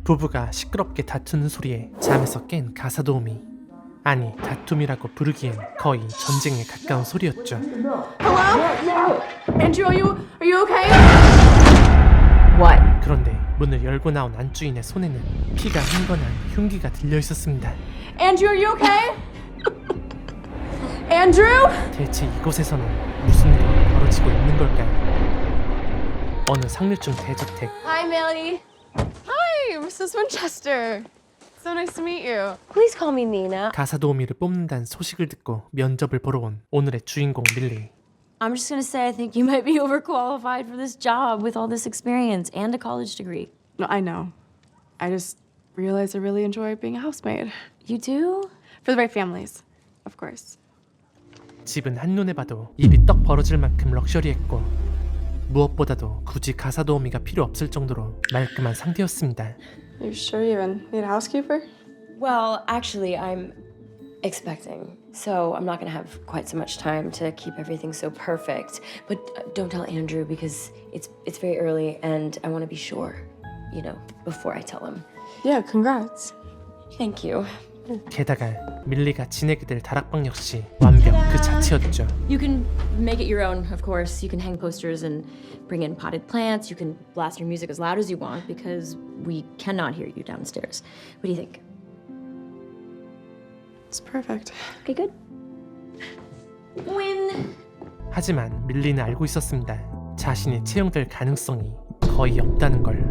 부부가 시끄럽게 다투는 소리에 잠에서 깬 가사도우미. 아니, 다툼이라고 부르기엔 거의 전쟁에 가까운 소리였죠. Hello? Andrew, are you okay? What? 그런데 문을 열고 나온 안주인의 손에는 피가 흥건한 흉기가 들려 있었습니다. Andrew, are you okay? Andrew? 대체 이곳에서는 무슨 일이 벌어지고 있는 걸까요? 어느 상류층 대저택. Hi, Millie. Hi, Mrs. Winchester. So nice to meet you. Please call me Nina. 가사도우미를 뽑는다는 소식을 듣고 면접을 보러 온 오늘의 주인공 밀리. I'm just gonna say I think you might be overqualified for this job with all this experience and a college degree. No, I know. I just realized I really enjoy being a housemaid. You do? For the right families, of course. 집은 한눈에 봐도 입이 떡 벌어질 만큼 럭셔리했고 무엇보다도 굳이 가사도우미가 필요 없을 정도로 말끔한 상태였습니다. You sure you even need a housekeeper? Well, actually, I'm expecting. So I'm not gonna have quite so much time to keep everything so perfect. But don't tell Andrew because it's very early and I want to be sure, you know, before I tell him. Yeah, congrats. Thank you. 게다가 밀리가 지내게 될 다락방 역시 완벽 그 자체였죠. You can make it your own, of course. You can hang posters and bring in potted plants. You can blast your music as loud as you want because we cannot hear you downstairs. What do you think? It's perfect. Okay, good. Win. 하지만 밀리는 알고 있었습니다. 자신이 채용될 가능성이 거의 없다는 걸.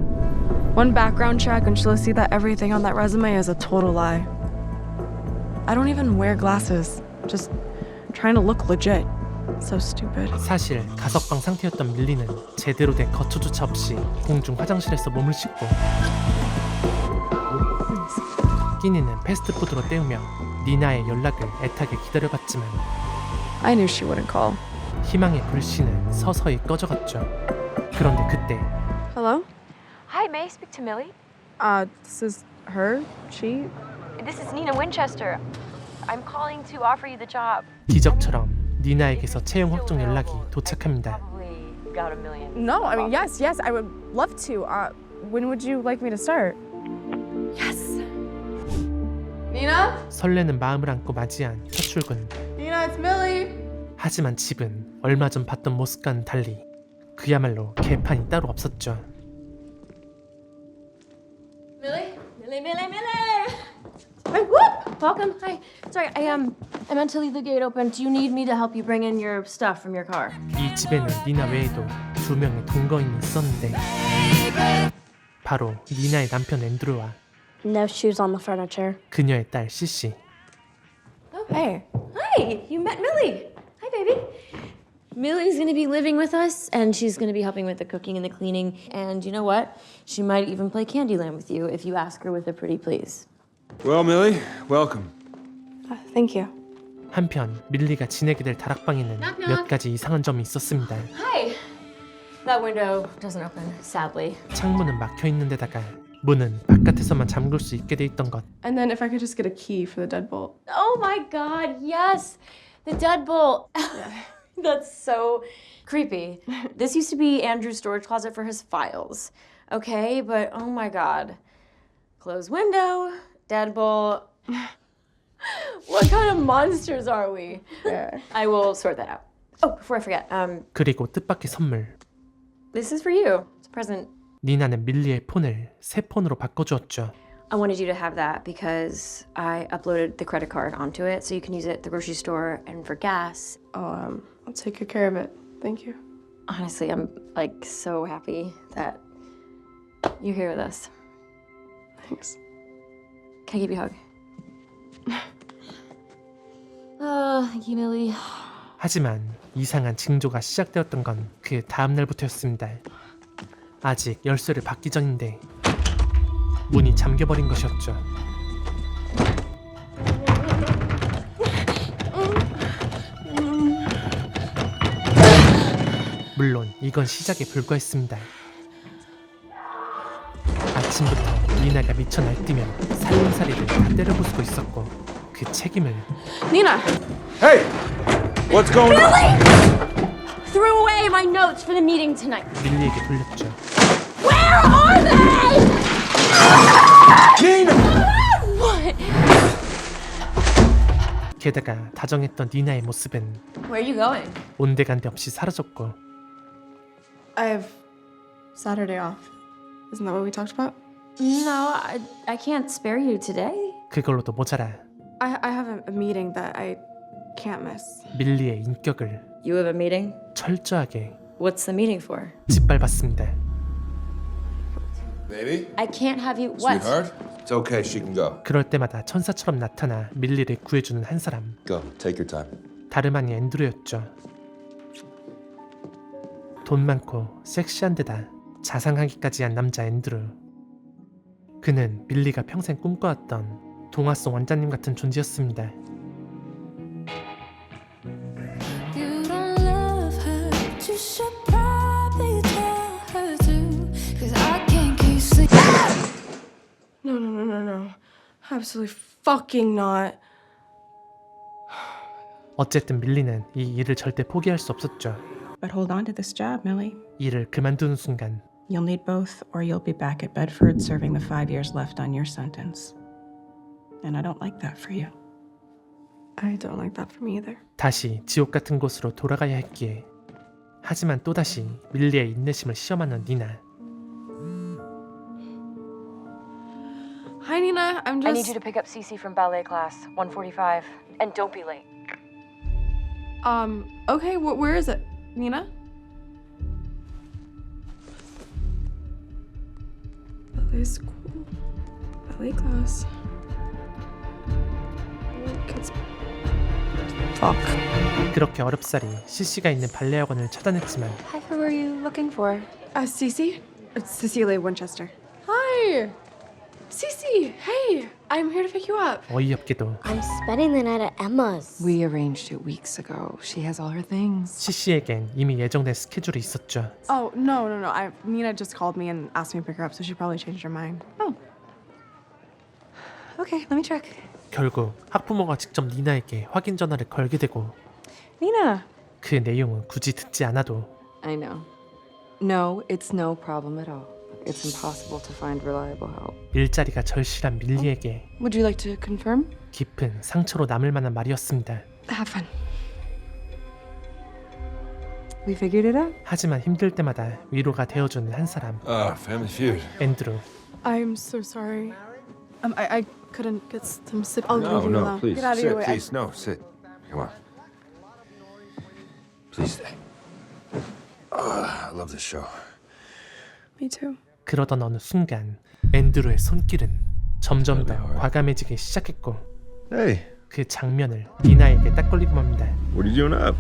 One background check and she'll see that everything on that resume is a total lie. I don't even wear glasses. Just trying to look legit. So stupid. 사실 가석방 상태였던 밀리는 제대로 된 거처조차 없이 공중 화장실에서 몸을 씻고 끼니는 패스트푸드로 때우며 니나의 연락을 애타게 기다려봤지만 I knew she wouldn't call. 희망의 불씨는 서서히 꺼져갔죠. 그런데 그때 Hello? Hi, may I speak to Millie? This is her? She? This is Nina Winchester. I'm calling to offer you the job. 기적처럼 니나에게서 채용 확정 연락이 도착합니다. Probably got a million. No, I mean, yes, I would love to. When would you like me to start? Yes. Nina? 설레는 마음을 안고 맞이한 첫 출근. Nina, it's Millie. 하지만 집은 얼마 전 봤던 모습과는 달리 그야말로 개판이 따로 없었죠. Millie? Hi, whoop! Welcome. Hi. Sorry, I meant to leave the gate open. Do you need me to help you bring in your stuff from your car? 이 집에는 니나 외에도 2명의 동거인이 있었는데 바로 니나의 남편 앤드루와 No shoes on the furniture. 그녀의 딸 시시. Hey. Hi, you met Millie. Hi, baby. Millie's gonna be living with us, and she's gonna be helping with the cooking and the cleaning. And you know what? She might even play Candyland with you if you ask her with a pretty please. Well, Millie, welcome. Thank you. 한편 밀리가 지내게 될 다락방에는 몇 가지 이상한 점이 있었습니다. Hi. That window doesn't open, sadly. 창문은 막혀 있는 데다가 문은 바깥에서만 잠글 수 있게 돼 있던 것. And then if I could just get a key for the deadbolt. Oh my God! Yes, the deadbolt. That's so creepy. This used to be Andrew's storage closet for his files. Okay, but oh my God. Closed window, deadbolt. What kind of monsters are we? Yeah. I will sort that out. Oh, before I forget, 그리고 뜻밖의 선물. this is for you. It's a present. 니나는 밀리의 폰을 새 폰으로 바꿔주었죠. I wanted you to have that because I uploaded the credit card onto it so you can use it at the grocery store and for gas. Oh, I'll take good care of it. Thank you. Honestly, I'm like so happy that you're here with us. Thanks. Can I give you a hug? Oh, thank you, Millie. 하지만 이상한 징조가 시작되었던 건 그 다음 날부터였습니다. 아직 열쇠를 받기 전인데 문이 잠겨버린 것이었죠. 물론 이건 시작에 불과했습니다. 아침부터 니나가 미쳐 날뛰며 살림살이를 다 때려부수고 있었고 그 책임을 Nina! Hey! What's going on? Threw away my notes for the meeting tonight. 밀리에게 돌렸죠. Where are they? 게다가 다정했던 니나의 모습은 Where are you going? 온데간데 없이 사라졌고 I have Saturday off. Isn't that what we talked about? No, I can't spare you today. 그걸로도 모자라 I have a meeting that I can't miss. 밀리의 인격을 You have a meeting? 철저하게 What's the meeting for? 짓밟았습니다. Baby? I can't have you. What? Sweetheart? It's okay, she can go. 그럴 때마다 천사처럼 나타나 밀리를 구해주는 한 사람 Go, take your time. 다름 아닌 앤드루였죠. 돈 많고 섹시한 데다 자상하기까지 한 남자 앤드루. 그는 밀리가 평생 꿈꿔왔던 동화 속 왕자님 같은 존재였습니다. You don't love her, but you should probably tell her to. 'Cause I can't keep sleeping. No. Absolutely fucking not. 어쨌든 밀리는 이 일을 절대 포기할 수 없었죠. But hold on to this job, Millie. 일을 그만두는 순간 You'll need both, or you'll be back at Bedford serving the 5 years left on your sentence. And I don't like that for you. I don't like that for me either. 다시 지옥 같은 곳으로 돌아가야 했기에 하지만 또다시 밀리의 인내심을 시험하는 니나. Hi, Nina. I'm just. I need you to pick up Cece from ballet class, 1:45. And don't be late. Okay. Where is it, Nina? Ballet school. Ballet class. Kids. Fuck. 그렇게 어렵사리 CC가 있는 발레 학원을 찾아냈지만 Hi, who are you looking for? Cece? It's Cecilia Winchester. Hi. Cece. Hey. I'm here to pick you up. 어이없게도 I'm spending the night at Emma's. We arranged it weeks ago. She has all her things. CC에겐 이미 예정된 스케줄이 있었죠. Oh no. Nina just called me and asked me to pick her up, so she probably changed her mind. Okay, let me check. 결국 학부모가 직접 니나에게 확인 전화를 걸게 되고 Nina. 그 내용은 굳이 듣지 않아도 I know. No, it's no problem at all. It's impossible to find reliable help. 일자리가 절실한 밀리에게 Would you like to confirm? 깊은 상처로 남을 만한 말이었습니다. Have fun. We figured it out. 하지만 힘들 때마다 위로가 되어주는 한 사람 Family Feud. 앤드루. I'm so sorry. I couldn't get some sleep. I'll No, leave you no, alone. please. Get out of Sit, your way. please. No, sit. Come on. Please stay. I love this show. Me too. 그러던 어느 순간 앤드루의 손길은 점점 더 과감해지기 시작했고 Hey, 그 장면을 니나에게 딱 걸리고 맙니다. what are you doing up?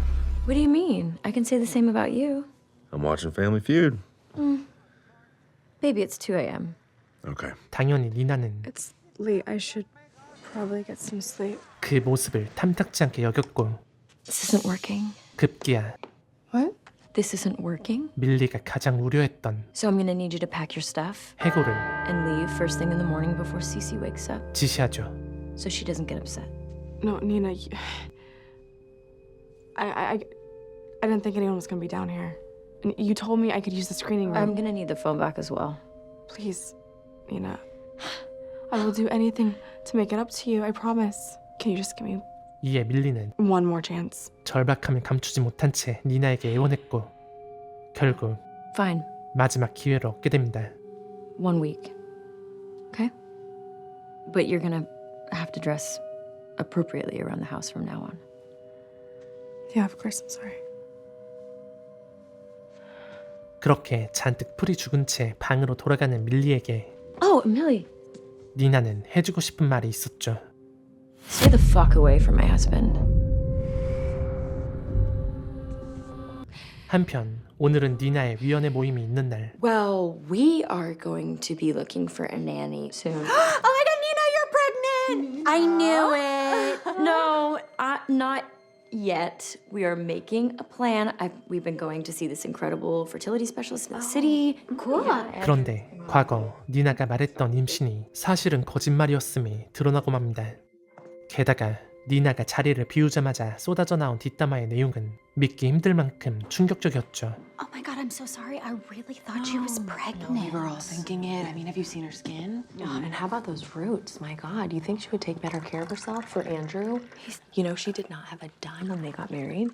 What do you mean? I can say the same about you. I'm watching Family Feud. Baby, it's 2 a.m. Okay. 당연히 니나는 It's late. I should probably get some sleep. 그 모습을 탐탁지 않게 여겼고 This isn't working. 급기야 What? This isn't working. 밀리가 가장 우려했던 So I'm gonna need you to pack your stuff 해고를 and leave first thing in the morning before Cece wakes up, 지시하죠. so she doesn't get upset. No, Nina. I didn't think anyone was gonna be down here. And you told me I could use the screening room. I'm gonna need the phone back as well. Please, Nina. I will do anything to make it up to you. I promise. Can you just give me 이에 밀리는 one more chance? 절박함을 감추지 못한 채 니나에게 애원했고 결국 Fine. 마지막 기회를 얻게 됩니다. 1 week. Okay? But you're gonna have to dress appropriately around the house from now on. Yeah, of course. I'm sorry. 그렇게 잔뜩 풀이 죽은 채 방으로 돌아가는 밀리에게 Oh, Millie, 니나는 해주고 싶은 말이 있었죠. stay the fuck away from my husband. 한편 오늘은 니나의 위원회 모임이 있는 날 Well, we are going to be looking for a nanny soon. Oh my god, Nina, you're pregnant! I knew it. No, not yet. We are making a plan. We've been going to see this incredible fertility specialist in the city. Cool. 그런데 과거 니나가 말했던 임신이 사실은 거짓말이었음이 드러나고 맙니다. 게다가 니나가 자리를 비우자마자 쏟아져 나온 뒷담화의 내용은 믿기 힘들 만큼 충격적이었죠. Oh my god, I'm so sorry. I really thought she was pregnant. We were all thinking it. I mean, have you seen her skin? And how about those roots? My God, do you think she would take better care of herself for Andrew? You know, she did not have a dime when they got married.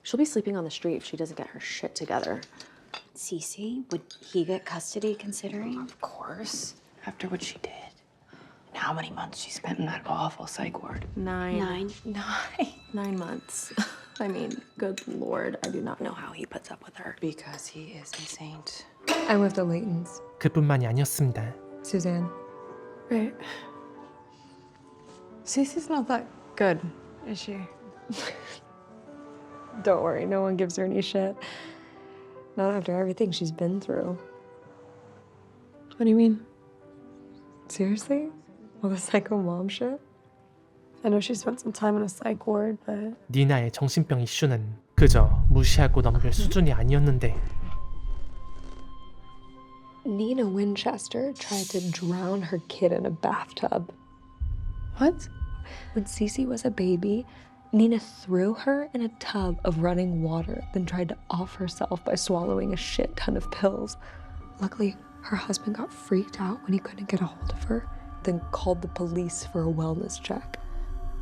She'll be sleeping on the street if she doesn't get her shit together. Cece, would he get custody considering? Of course. After what she did. And how many months she spent in that awful psych ward. 9. 9 months. I mean, good Lord, I do not know how he puts up with her. Because he is a saint. I'm with the Laytons. 그뿐만이 아니었습니다. Suzanne. Right. Cece's not that good, is she? Don't worry, no one gives her any shit. Not after everything she's been through. What do you mean? Seriously? All the psycho mom shit? I know she spent some time in a psych ward, but 니나의 정신병 이슈는 그저 무시하고 넘길 수준이 아니었는데 Nina Winchester tried to drown her kid in a bathtub. what? When Cece was a baby, Nina threw her in a tub of running water, then tried to off herself by swallowing a shit ton of pills. Luckily, her husband got freaked out when he couldn't get a hold of her, then called the police for a wellness check.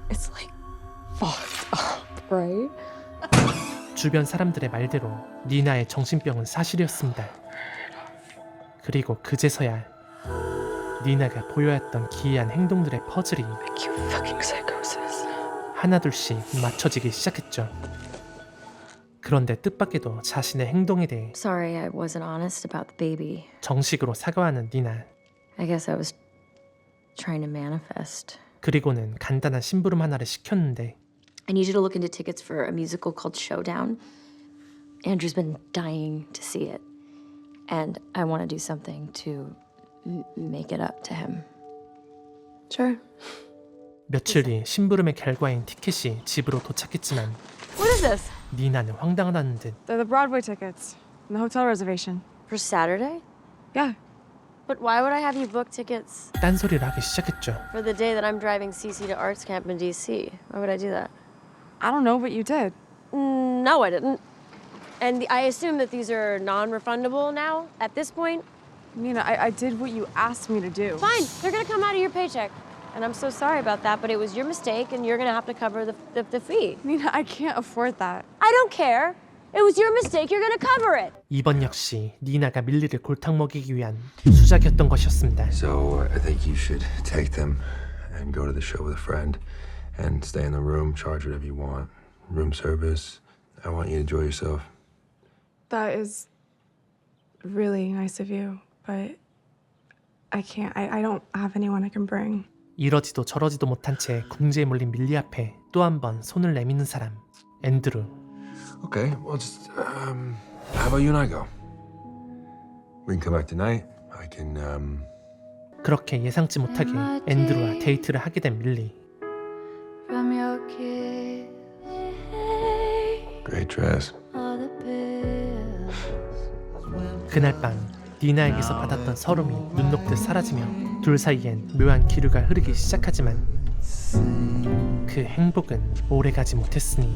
It's like fucked up, right? 주변 사람들의 말대로 니나의 정신병은 사실이었습니다. 그리고 그제서야 니나가 보여왔던 기이한 행동들의 퍼즐이 Cute fucking psychosis. 하나둘씩 맞춰지기 시작했죠. 그런데 뜻밖에도 자신의 행동에 대해 Sorry, I wasn't honest about the baby. 정식으로 사과하는 니나. I guess I was trying to manifest. 그리고는 간단한 심부름 하나를 시켰는데 I need you to look into tickets for a musical called Showdown. Andrew's been dying to see it. And I want to do something to make it up to him. Sure. 며칠 뒤 심부름의 결과인 티켓이 집으로 도착했지만 What is this? 니나는 황당하다는 듯 They're the Broadway tickets. And the hotel reservation. For Saturday? Yeah. But why would I have you book tickets 딴소리를 하기 시작했죠. for the day that I'm driving Cece to arts camp in DC? Why would I do that? I don't know, but you did. No, I didn't. And I assume that these are non-refundable now at this point? Nina, I did what you asked me to do. Fine, they're gonna come out of your paycheck. And I'm so sorry about that, but it was your mistake and you're gonna have to cover the fee. Nina, I can't afford that. I don't care. It was your mistake, you're gonna cover it. 이번 역시 니나가 밀리를 골탕 먹이기 위한 수작이었던 것이었습니다. So I think you should take them and go to the show with a friend and stay in the room, charge whatever you want. Room service. I want you to enjoy yourself. That is really nice of you, but I can't. I don't have anyone I can bring. 이러지도 저러지도 못한 채 궁지에 몰린 밀리 앞에 또 한 번 손을 내미는 사람 앤드루. Okay, well, just, how about you and I go? We can come back tonight. I can, 그렇게 예상치 못하게 앤드루와 데이트를 하게 된 밀리. From your kiss, Great dress. all the pills. 그날 밤 니나에게서 받았던 서름이 눈 녹듯 사라지며 둘 사이엔 묘한 기류가 흐르기 시작하지만 그 행복은 오래가지 못했으니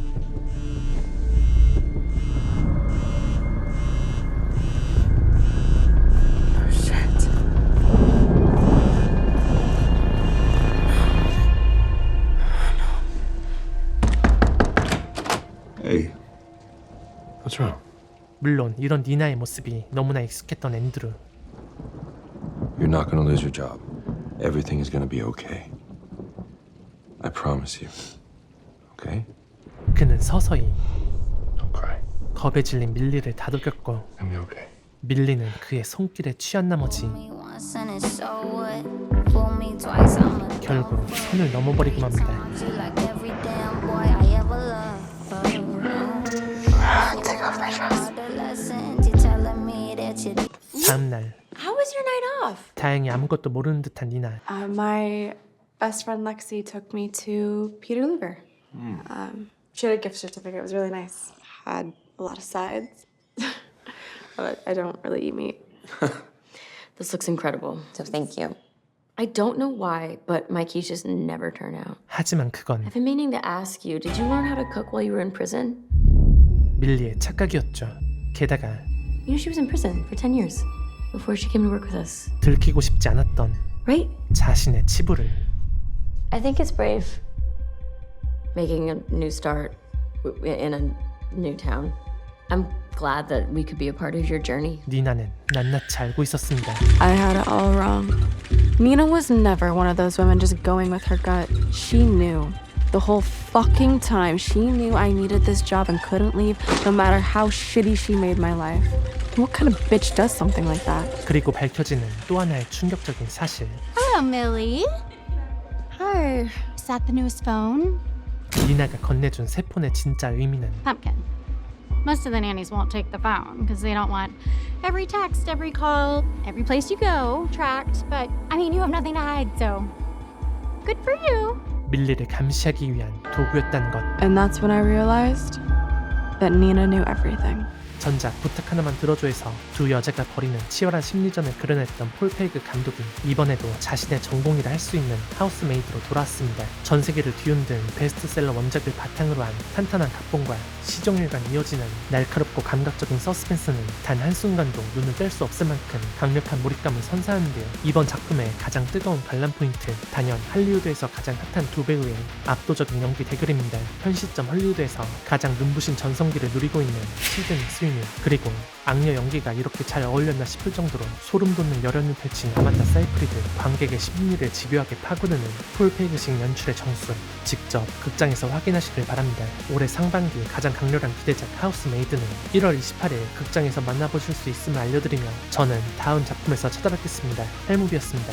Hey, what's wrong? 물론 이런 니나의 모습이 너무나 익숙했던 앤드루. You're not gonna lose your job. Everything is gonna be okay. I promise you. Okay? 그는 서서히 Don't cry. 겁에 질린 밀리를 다독였고 It'll be okay. 밀리는 그의 손길에 취한 나머지 Me once and it's so what? Fool me twice, I'm a 결국 손을 넘어버리고 맙니다. you like every damn boy I ever loved. Take off my dress. You telling me that you 다음날 How was your night off? 다행히 아무것도 모르는 듯한 니나. My best friend Lexi took me to Peter Luger. She had a gift certificate. It was really nice. Had a lot of sides. But I don't really eat meat. This looks incredible, so thank you. I don't know why, but my quiches never turn out. 하지만 그건 I've been meaning to ask you, did you learn how to cook while you were in prison? 밀리의 착각이었죠. 게다가 You know she was in prison for 10 years before she came to work with us. 들키고 싶지 않았던 Right? 자신의 치부를 I think it's brave. Making a new start in a new town. I'm glad that we could be a part of your journey. 니나는 낱낱이 알고 있었습니다. I had it all wrong. Nina was never one of those women just going with her gut. She knew. The whole fucking time, she knew I needed this job and couldn't leave, no matter how shitty she made my life. What kind of bitch does something like that? 그리고 밝혀지는 또 하나의 충격적인 사실. Hello, Millie. Hi. Is that the newest phone? 니나가 건네준 새 폰의 진짜 의미는 Pumpkin. Most of the nannies won't take the phone because they don't want every text, every call, every place you go tracked. But I mean, you have nothing to hide, so good for you. 밀리를 감시하기 위한 도구였다는 것. And that's when I realized that Nina knew everything. 전작 부탁 하나만 들어줘에서 두 여자가 벌이는 치열한 심리전을 그려냈던 폴 페이그 감독이 이번에도 자신의 전공이라 할 수 있는 하우스메이드로 돌아왔습니다. 전 세계를 뒤흔든 베스트셀러 원작을 바탕으로 한 탄탄한 각본과 시종일관 이어지는 날카롭고 감각적인 서스펜스는 단 한순간도 눈을 뗄 수 없을 만큼 강력한 몰입감을 선사하는데요. 이번 작품의 가장 뜨거운 관람 포인트, 단연 할리우드에서 가장 핫한 두 배우의 압도적인 연기 대결입니다. 현 시점 할리우드에서 가장 눈부신 전성기를 누리고 있는 시드니 스위니, 그리고 악녀 연기가 이렇게 잘 어울렸나 싶을 정도로 소름 돋는 열연을 펼친 아만다 사이프리드, 관객의 심리를 집요하게 파고드는 폴 페이그식 연출의 정수, 직접 극장에서 확인하시길 바랍니다. 올해 상반기 가장 강렬한 기대작 하우스메이드는 1월 28일 극장에서 만나보실 수 있음을 알려드리며 저는 다음 작품에서 찾아뵙겠습니다. 헬무비였습니다.